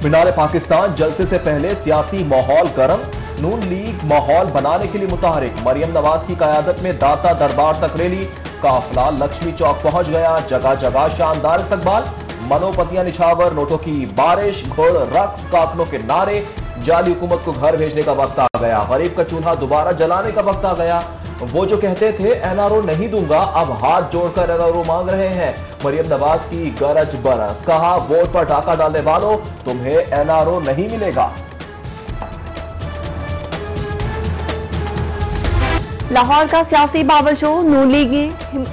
मीनार पाकिस्तान जलसे से पहले सियासी माहौल गर्म, नून लीग माहौल बनाने के लिए मुतहरिक। मरियम नवाज की क़यादत में दाता दरबार तक रैली, काफिला लक्ष्मी चौक पहुंच गया, जगह जगह शानदार इस्तकबाल। मनोपतियां निछावर, नोटों की बारिश, घोड़ रक्स, कातलों के नारे। जाली हुकूमत को घर भेजने का वक्त आ गया, गरीब का चूल्हा दोबारा जलाने का वक्त आ गया। वो जो कहते थे एनआरओ नहीं दूंगा, अब हाथ जोड़कर एनआरओ मांग रहे हैं। मरियम नवाज की गरज बरस, कहा वोट पर डाका डालने वालों तुम्हें एनआरओ नहीं मिलेगा। लाहौर का सियासी बावरशो, नून लीग ने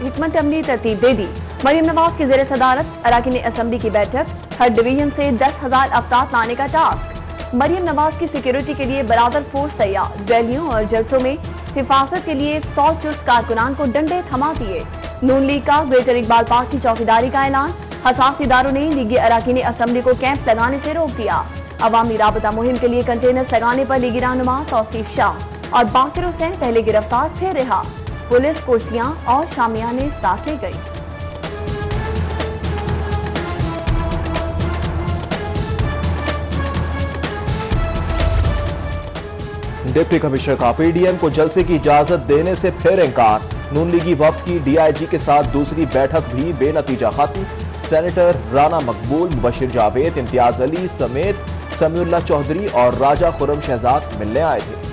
हिकमत अमली तरतीब दे दी। मरियम नवाज की जेर सदारत अराकीन असम्बली की बैठक, हर डिवीजन से 10,000 अफराद लाने का टास्क। मरियम नवाज की सिक्योरिटी के लिए बरादर फोर्स तैयार, रैलियों और जलसों में हिफाजत के लिए 100 चुस्त कारकुनान को डंडे थमा दिए। नून लीग का ग्रेटर इकबाल पार्क की चौकीदारी का ऐलान, हसास इदारों ने लीगी अराकीन असम्बली को कैंप लगाने से रोक दिया। अवामी राबता मुहिम के लिए कंटेनर्स लगाने पर लीगी रहनुमा तौसीफ शाह और बाकिर हुसैन पहले गिरफ्तार फिर रिहा। पुलिस कुर्सियां और शामियाने साथ ले गई। डिप्टी कमिश्नर का पीडीएम को जलसे की इजाजत देने से फिर इंकार। नून लीगी वफ्द की डीआईजी के साथ दूसरी बैठक भी बेनतीजा खत्म। सेनेटर राना मकबूल, मुबशिर जावेद, इम्तियाज अली समेत समीउल्लाह चौधरी और राजा खुर्रम शहजाद मिलने आए थे।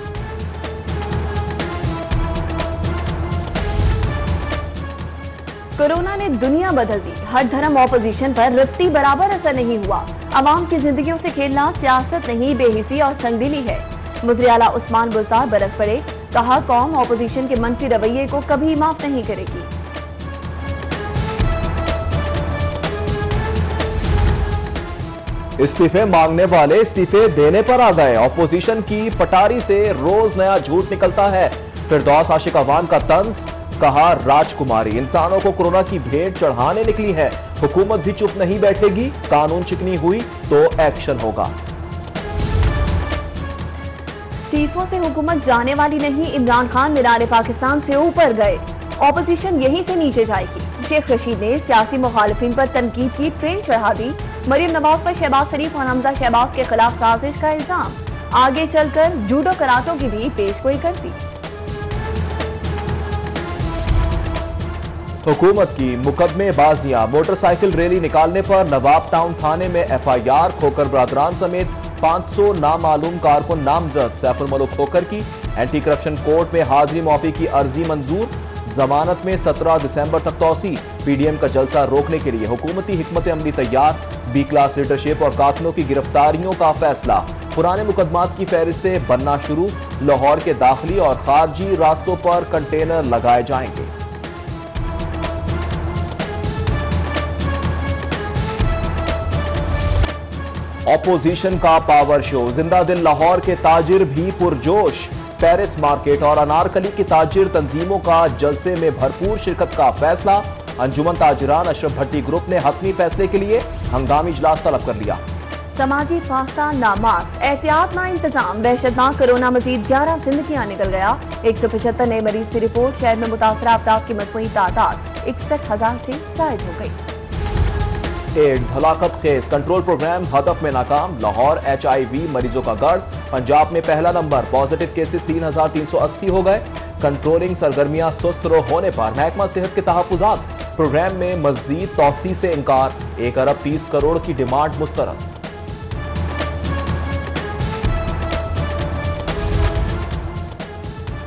कोरोना ने दुनिया बदल दी, हर धर्म ऑपोजिशन पर रत्ती बराबर असर नहीं हुआ। अवाम की जिंदगियों से खेलना सियासत नहीं, बेहिसी और संगदिली है। वज़ीर आला उस्मान बुज़दार बरस पड़े, कहा कौम ऑपोजिशन के मनफी रवैये को कभी माफ नहीं करेगी। इस्तीफे मांगने वाले इस्तीफे देने पर आ गए, ऑपोजिशन की पटारी से रोज नया झूठ निकलता है। फिरदौस आशिक अवान का तंज, कहा राजकुमारी इंसानों को कोरोना की भेंट चढ़ाने निकली है, हुकूमत भी चुप नहीं बैठेगी, कानून चिकनी हुई तो एक्शन होगा। इस्तीफों से हुकूमत जाने वाली नहीं, इमरान खान मीनार पाकिस्तान से ऊपर गए, ऑपोजिशन यहीं से नीचे जाएगी। शेख रशीद ने सियासी मुखालिफिन पर तनकीद की ट्रेन चढ़ा दी। मरियम नवाज पर शहबाज शरीफ और हमजा शहबाज के खिलाफ साजिश का इल्जाम, आगे चलकर जूडो कराटों की भी पेशगोई कर दी। हुकूमत की मुकदमेबाजियां, मोटरसाइकिल रैली निकालने पर नवाब टाउन थाने में एफआईआर, खोकर बरादरान समेत 500 नामालूम कारकुन नामजद। सैफुल मलूक खोकर की एंटी करप्शन कोर्ट में हाजिरी मौफी की अर्जी मंजूर, जमानत में 17 दिसंबर तक तौसी। पीडीएम का जलसा रोकने के लिए हुकूमती हिकमत अमली तैयार, बी क्लास लीडरशिप और कातलों की गिरफ्तारियों का फैसला। पुराने मुकदमात की फहरिस्तें बनना शुरू, लाहौर के दाखिली और खारजी रास्तों पर कंटेनर लगाए जाएंगे। ऑपोजिशन का पावर शो, जिंदा दिल लाहौर के ताजिर भी पुरजोश। पेरिस मार्केट और अनारकली की ताजिर तंजीमों का जलसे में भरपूर शिरकत का फैसला। अंजुमन ताजिरान अशरफ भट्टी ग्रुप ने हतमी फैसले के लिए हंगामी इजलास तलब कर लिया। समाजी फासला ना मास्क, एहतियात ना इंतजाम, दहशतनाक कोरोना मजीद 11 जिंदगियां निकल गया। 175 नए मरीज की रिपोर्ट, शहर में मुतासरा अफराद की मजमूई तादाद 61,000 से जायद हो गई। एड्स हलाकत खेज कंट्रोल प्रोग्राम हदफ में नाकाम, लाहौर HIV मरीजों का गढ़, पंजाब में पहला नंबर, पॉजिटिव केसेस 3,380 हो गए। कंट्रोलिंग सरगर्मियां सुस्त होने पर महकमा सेहत के तहफुजात, प्रोग्राम में मजीद तौसी से इनकार, 1 अरब 30 करोड़ की डिमांड मुस्तरद।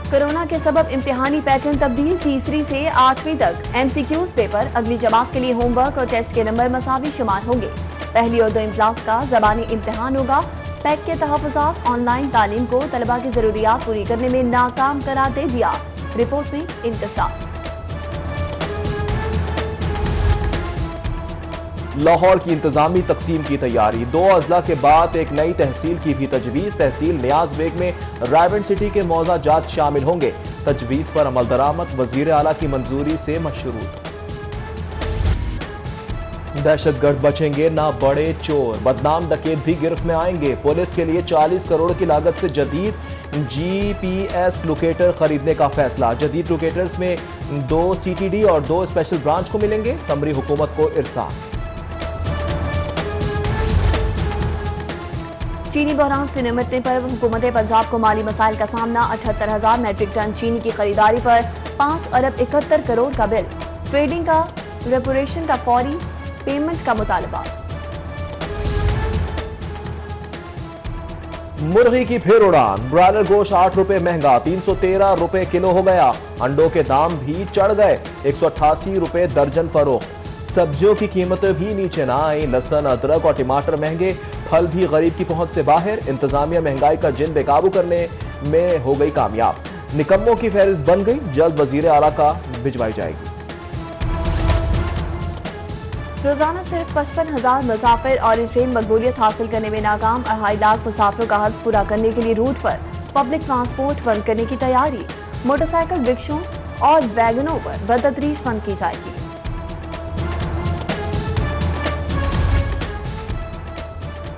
कोरोना के सबब इम्तिहानी पैटर्न तब्दील, 3री से 8वीं तक MCQs पेपर, अगली जमात के लिए होमवर्क और टेस्ट के नंबर मसावी शुमार होंगे। पहली और 2वीं क्लास का ज़बानी इम्तिहान होगा। पैक के तहफ़्फ़ुज़ात ऑनलाइन तालीम को तलबा की ज़रूरियात पूरी करने में नाकाम करार दे दिया, रिपोर्ट में इंकशाफ। लाहौर की इंतजामी तकसीम की तैयारी, 2 अजला के बाद एक नई तहसील की भी तजवीज़। तहसील नियाज बेग में रावलपिंडी के मौजा जात शामिल होंगे। तजवीज़ पर अमल दरामद, वज़ीर आला की मंजूरी से मशरूत। दहशतगर्द बचेंगे ना बड़े चोर, बदनाम डकैत भी गिरफ्त में आएंगे। पुलिस के लिए 40 करोड़ की लागत से जदीद GPS लोकेटर खरीदने का फैसला। जदीद लोकेटर्स में 2 CTD और 2 स्पेशल ब्रांच को मिलेंगे। समरी हुकूमत को इरसाल। चीनी बहरान से निपटने पर हुकूमत पंजाब को माली मसाइल का सामना। 78,000 मैट्रिक टन चीनी की खरीदारी पर 5 अरब 71 करोड़ का बिल। ट्रेडिंग का रेपोरेशन का फौरी पेमेंट का मुतालबा। मुर्गी की फिर उड़ान, ब्रायलर गोश्त 8 रुपए महंगा, 313 रुपए किलो हो गया। अंडों के दाम भी चढ़ गए, 188 रुपए दर्जन फरोख्त। सब्जियों की कीमतें भी नीचे ना आई। लहसुन, अदरक और टमाटर महंगे, फल भी गरीब की पहुंच से बाहर। इंतजामिया महंगाई का जिन बेकाबू करने में हो गई कामयाब। निकम्मों की फहरिस्त बन गई, जल्द वजीर आला का भिजवाई जाएगी। रोजाना सिर्फ 55,000 मुसाफिर और ट्रेन मकबूलियत हासिल करने में नाकाम। 2.5 लाख मुसाफिरों का हर्फ पूरा करने के लिए रूट पर पब्लिक ट्रांसपोर्ट बंद करने की तैयारी। मोटरसाइकिल, रिक्शों और वैगनों पर बतदरीज बंद की जाएगी।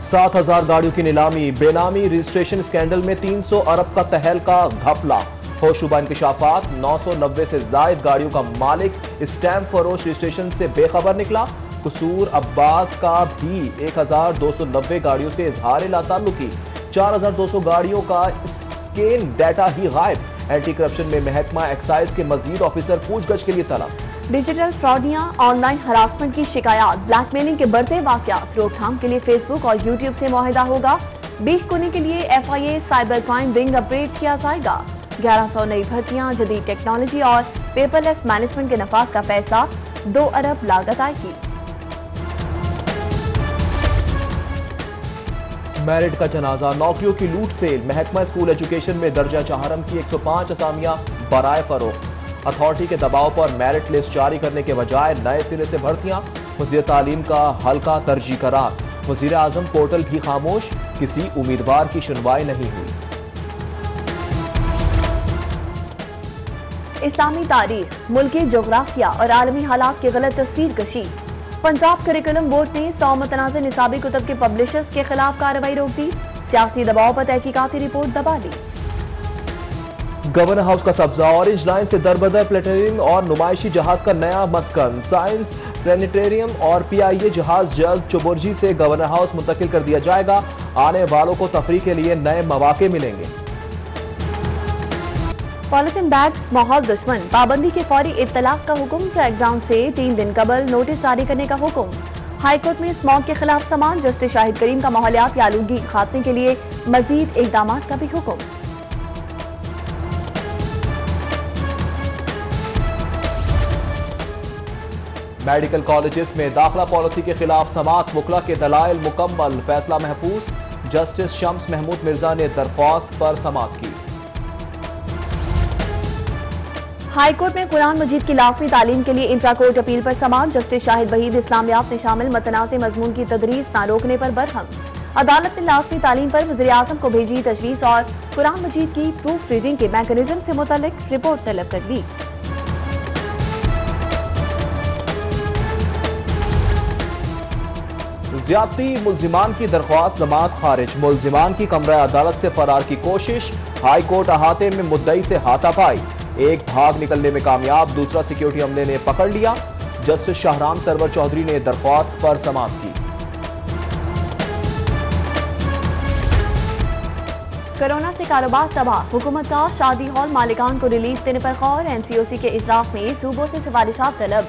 सात 7,000 गाड़ियों की नीलामी, बेनामी रजिस्ट्रेशन स्कैंडल में 300 अरब का तहलका घपला। होशुबा इंकशाफात, 990 से जायद गाड़ियों का मालिक स्टैम्प फरोश रजिस्ट्रेशन से बेखबर निकला। कसूर अब्बास का भी 1,290 गाड़ियों से इजहार लाताल्लुकी। 4,200 गाड़ियों का स्कैन डाटा ही गायब। एंटी करप्शन में महकमा एक्साइज के मजीद ऑफिसर पूछगछ के लिए तलब। डिजिटल फ्रॉडियां, ऑनलाइन हरासमेंट की शिकायत, ब्लैकमेलिंग के बढ़ते वाकयात रोकथाम के लिए फेसबुक और यूट्यूब से मुआहिदा होगा। बीख कोने के लिए FIA cyber crime wing upgrade किया जाएगा। 1100 नई भर्तियां, जदीद टेक्नोलॉजी और पेपरलेस मैनेजमेंट के नफाज का फैसला। 2 अरब लागत आएगी। मेरिट का जनाजा, नौकरियों की लूट से महकमा स्कूल एजुकेशन में दर्जा चहारम की 105 असामियां बराए फरोख्त। अथॉरिटी के दबाव पर मेरिट लिस्ट जारी करने के बजाय नए सिरे से भर्तियां। वज़ीर तालीम का हल्का तरजीह करार। वज़ीर आज़म पोर्टल भी खामोश, किसी उम्मीदवार की सुनवाई नहीं हुई। इस्लामी तारीख, मुल्की जोग्राफिया और आलमी हालात की गलत तस्वीर कशी। पंजाब करिकुलम बोर्ड ने 100 मुतनाज़िर निसाबी कुतब के पब्लिशर्स के खिलाफ कार्रवाई रोक दी। सियासी दबाव पर तहकीकाती रिपोर्ट दबा ली। गवर्नर हाउस का कब्जा, ऑरेंज लाइन से दरबदर प्लेनेटेरियम और नुमाइशी जहाज का नया मस्कन। साइंस प्लेनेटेरियम और PIA जहाज जल्द चुबुर्जी से गवर्नर हाउस मुंतकिल कर दिया जाएगा। आने वालों को तफरीह के लिए नए मौके मिलेंगे। पॉलिथीन बैग्स माहौल दुश्मन, पाबंदी के फौरी इत्तलाक का हुक्म। क्रैकडाउन से 3 दिन कबल नोटिस जारी करने का हुक्म। हाईकोर्ट में स्मॉग के खिलाफ समाअत, जस्टिस शाहिद करीम का माहौलियाती आलूगी खात्मे के लिए मजीद इकदाम का भी हुक्म। मेडिकल कॉलेजेस में दाखिला पॉलिसी के खिलाफ समाअत, वकला के दलाइल मुकम्मल, फैसला महफूज। जस्टिस शम्स महमूद मिर्जा ने दरख्वास्त पर समाअत की। हाईकोर्ट में कुरान मजीद की लाजमी तालीम के लिए इंट्रा कोर्ट अपील पर समाअत, जस्टिस शाहिद वहीद इस्लामियात ने शामिल मतनाज़े मजमून की तदरीस न रोकने पर बरहम। अदालत ने लाजमी तालीम पर वज़ीर आज़म को भेजी तजवीज़ और कुरान मजीद की प्रूफ रीडिंग के मैकेनिज्म से मुतल्लिक रिपोर्ट तलब कर ली। ज्यादती मुल्जिमान की दरख्वास्त जमात खारिज। मुल्जिमान की कमरा अदालत से फरार की कोशिश। हाई कोर्ट अहाते में मुद्दई से हाथापाई। एक भाग निकलने में कामयाब, दूसरा सिक्योरिटी अमले ने पकड़ लिया। जस्टिस शाहराम सरवर चौधरी ने दरख्वास्त पर समाअत की। कोरोना से कारोबार तबाह, हुकूमत का शादी हॉल मालिकान को रिलीफ देने पर गौर। NCOC के इजलास में सूबों से सिफारिशात तलब।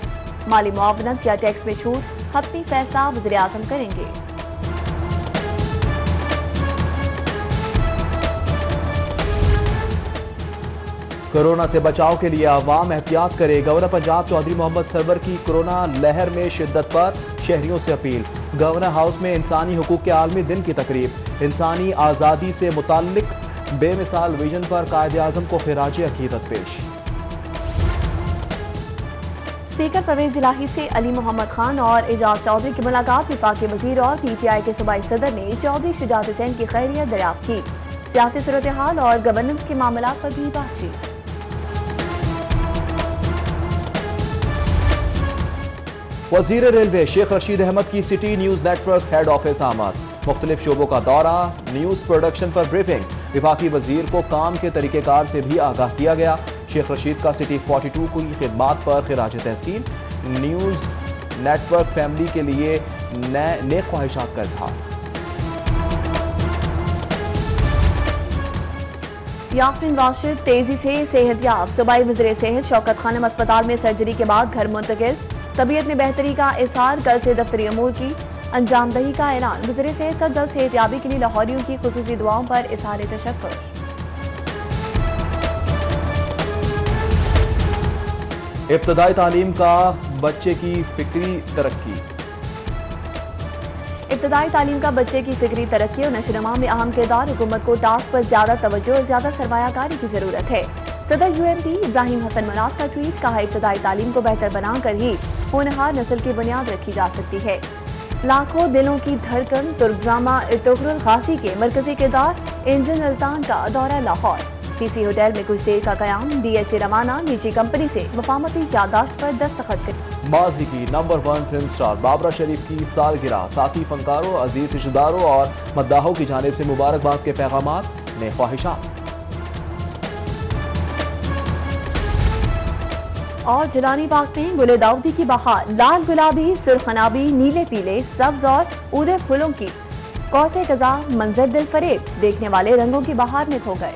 माली मुआवनत या टैक्स में छूट, हतमी फैसला वज़ीर आज़म करेंगे। कोरोना से बचाव के लिए आवाम एहतियात करे। गवर्नर पंजाब चौधरी मोहम्मद सरवर की कोरोना लहर में शिद्दत पर शहरियों से अपील। गवर्नर हाउस में इंसानी हुकूक के आलमी दिन की तकरीब। इंसानी आज़ादी से मुताल्लिक बेमिसाल विजन पर कायद-ए-आज़म को खिराज अकीदत पेश। स्पीकर परवेज इलाही से अली मोहम्मद खान और एजाज चौधरी की मुलाकात। वफाकी वजीर और PTI के सूबाई सदर ने चौधरी शुजात हुसैन की खैरियत दरियाफ्त की। सियासी सूरत हाल और गवर्नेंस के मामला पर भी बातचीत। वजीर रेलवे शेख रशीद अहमद की city news network head office आमद। मुख्तलिफ शोबों का दौरा, न्यूज प्रोडक्शन पर ब्रीफिंग। विफाकी वजीर को काम के तरीकेकार से भी आगाह किया गया। शेख रशीद का सिटी 42 की खिदमात पर खिराज तहसीन। न्यूज नेटवर्क फैमिली के लिए नेक ख्वाहिशात का इजहार। यास्मीन राशिद तेजी से सेहतयाब। सूबाई वज़ीर सेहत शौकत खानम अस्पताल में सर्जरी के बाद घर मुंतकिल। तबीयत में बेहतरी का इज़हार, कल से दफ्तरी अमूर की अंजामदही का ऐलान। वज़ीर सेहत का जल्द सेहतयाबी के लिए लाहौरियों की खुसूसी दुआओं पर इज़हार तशक्कुर। इब्तदाई तालीम का बच्चे की फिक्री तरक्की। इब्तदाई तालीम का बच्चे की फिक्री तरक्की और नशोनुमा में अहम किरदार। हुकूमत को टास्क पर ज्यादा तवज्जो और ज्यादा सरमायाकारी की जरूरत है। सदर UMD इब्राहिम हसन मनात का ट्वीट। कहा, इब्तदाई तालीम को बेहतर बनाकर ही होनहार नस्ल की बुनियाद रखी जा सकती है। लाखों दिलों की धड़कन तुर्क ड्रामा इर्तुगरुल गाजी के मरकजी किरदार इंजन अल्तान का दौरा लाहौर। PC होटल में कुछ देर का कयाम। DHA रवाना निजी कंपनी से मफामती यादाश्त पर दस्तखत करें। माजी की नंबर 1 फिल्म स्टार बाबरा शरीफ की सालगिरह। साथी फनकारों, अजीज रिश्तेदारों और मद्दाहों की जानिब से मुबारकबाद के पैगामात ने ख्वाहिशात। और जिलानी बाग में गुले दाऊदी की बहार। लाल गुलाबी, सुर्खनाबी, नीले पीले, सब्ज और ऊदे फूलों की कौसे कज़ा मंजर दिल फरेब। देखने वाले रंगों की बहार में खो गए।